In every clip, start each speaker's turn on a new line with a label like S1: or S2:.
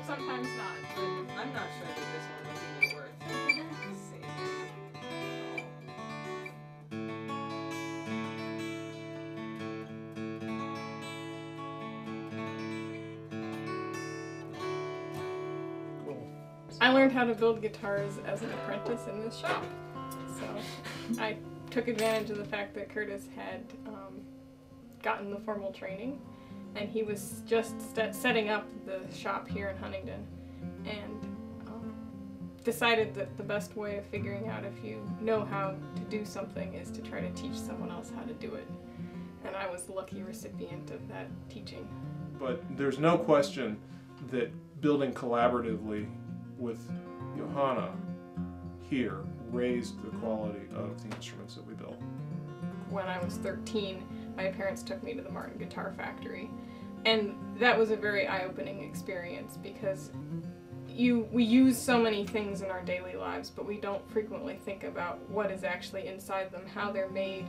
S1: sometimes not.
S2: But I'm not sure that this one was even worth saving.
S1: I learned how to build guitars as an apprentice in this shop. So I took advantage of the fact that Curtis had gotten the formal training, and he was just setting up the shop here in Huntingdon, and decided that the best way of figuring out if you know how to do something is to try to teach someone else how to do it. And I was the lucky recipient of that teaching.
S3: But there's no question that building collaboratively with Johanna here raised the quality of the instruments that we built.
S1: When I was 13, my parents took me to the Martin Guitar Factory, and that was a very eye-opening experience because we use so many things in our daily lives, but we don't frequently think about what is actually inside them, how they're made,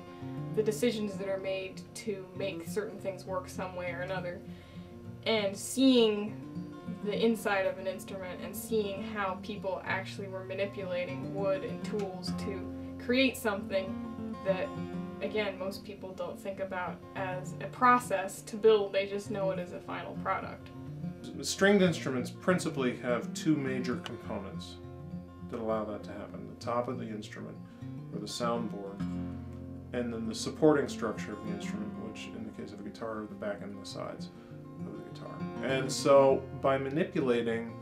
S1: the decisions that are made to make certain things work some way or another. And seeing the inside of an instrument and seeing how people actually were manipulating wood and tools to create something that, again, most people don't think about as a process to build, they just know it as a final product.
S3: Stringed instruments principally have two major components that allow that to happen. The top of the instrument, or the soundboard, and then the supporting structure of the instrument, which in the case of a guitar are the back and the sides of the guitar. And so by manipulating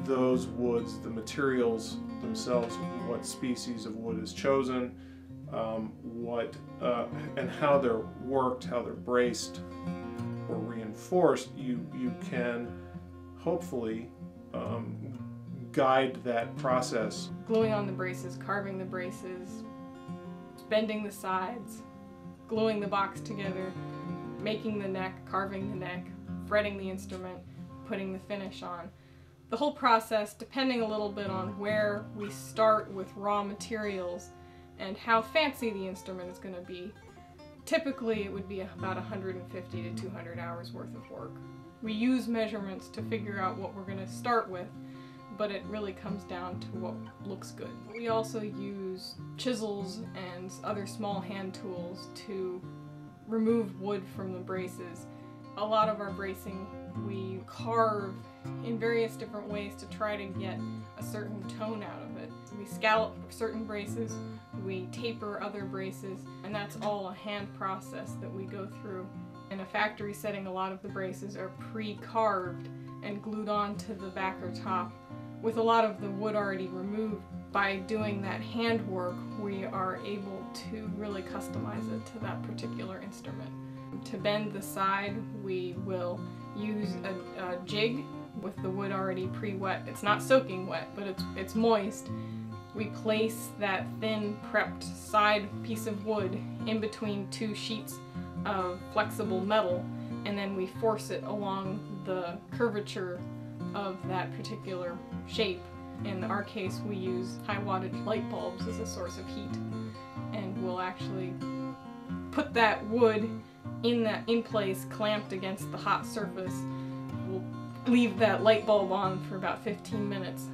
S3: those woods, the materials themselves, what species of wood is chosen, and how they're worked, how they're braced or reinforced, you can hopefully guide that process.
S1: Gluing on the braces, carving the braces, bending the sides, gluing the box together, making the neck, carving the neck, fretting the instrument, putting the finish on. The whole process, depending a little bit on where we start with raw materials and how fancy the instrument is going to be, typically it would be about 150 to 200 hours worth of work. We use measurements to figure out what we're going to start with, but it really comes down to what looks good. We also use chisels and other small hand tools to remove wood from the braces. A lot of our bracing we carve in various different ways to try to get a certain tone out of it. We scallop certain braces, we taper other braces, and that's all a hand process that we go through. In a factory setting, a lot of the braces are pre-carved and glued onto the back or top with a lot of the wood already removed. By doing that handwork, we are able to really customize it to that particular instrument. To bend the side, we will use a jig with the wood already pre-wet. It's not soaking wet, but it's moist. We place that thin prepped side piece of wood in between two sheets of flexible metal, and then we force it along the curvature of that particular shape. In our case, we use high wattage light bulbs as a source of heat, and we'll actually put that wood in place, clamped against the hot surface. We'll leave that light bulb on for about 15 minutes.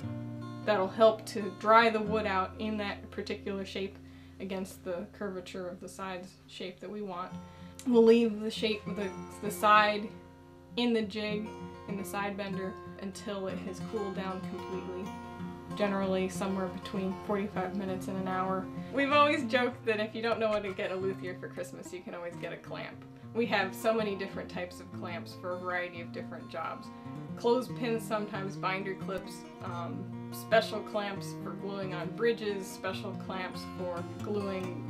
S1: That'll help to dry the wood out in that particular shape against the curvature of the sides shape that we want. We'll leave the shape of the side in the jig, in the side bender, until it has cooled down completely. Generally somewhere between 45 minutes and an hour. We've always joked that if you don't know what to get a luthier for Christmas, you can always get a clamp. We have so many different types of clamps for a variety of different jobs. Clothespins, sometimes binder clips, special clamps for gluing on bridges, special clamps for gluing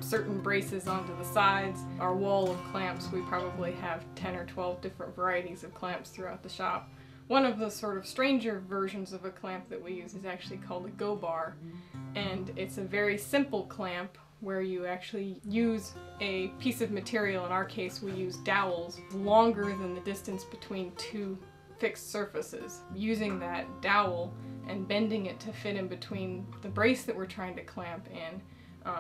S1: certain braces onto the sides. Our wall of clamps, we probably have 10 or 12 different varieties of clamps throughout the shop. One of the sort of stranger versions of a clamp that we use is actually called a go bar, and it's a very simple clamp where you actually use a piece of material. In our case, we use dowels longer than the distance between two fixed surfaces. Using that dowel and bending it to fit in between the brace that we're trying to clamp in,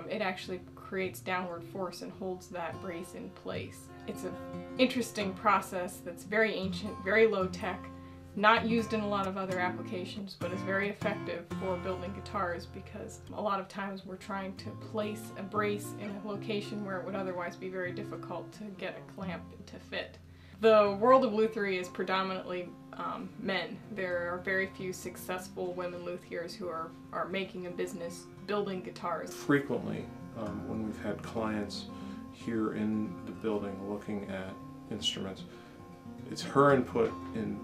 S1: it actually creates downward force and holds that brace in place. It's an interesting process that's very ancient, very low tech, Not used in a lot of other applications, but is very effective for building guitars because a lot of times we're trying to place a brace in a location where it would otherwise be very difficult to get a clamp to fit. The world of luthiery is predominantly men. There are very few successful women luthiers who are making a business building guitars.
S3: Frequently, when we've had clients here in the building looking at instruments, it's her input in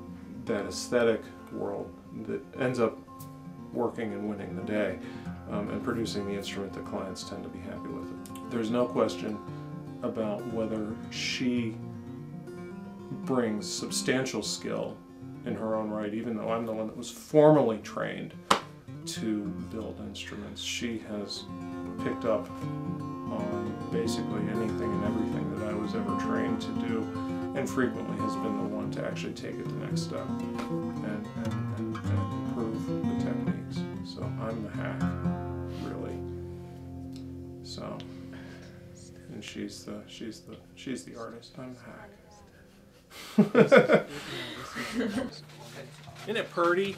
S3: that aesthetic world that ends up working and winning the day and producing the instrument that clients tend to be happy with. There's no question about whether she brings substantial skill in her own right, even though I'm the one that was formally trained to build instruments. She has picked up on basically anything and everything that I was ever trained to do, and frequently has been the one to actually take it the next step and improve the techniques. So I'm the hack, really. So, and she's the artist. I'm the hack.
S4: Isn't it purty?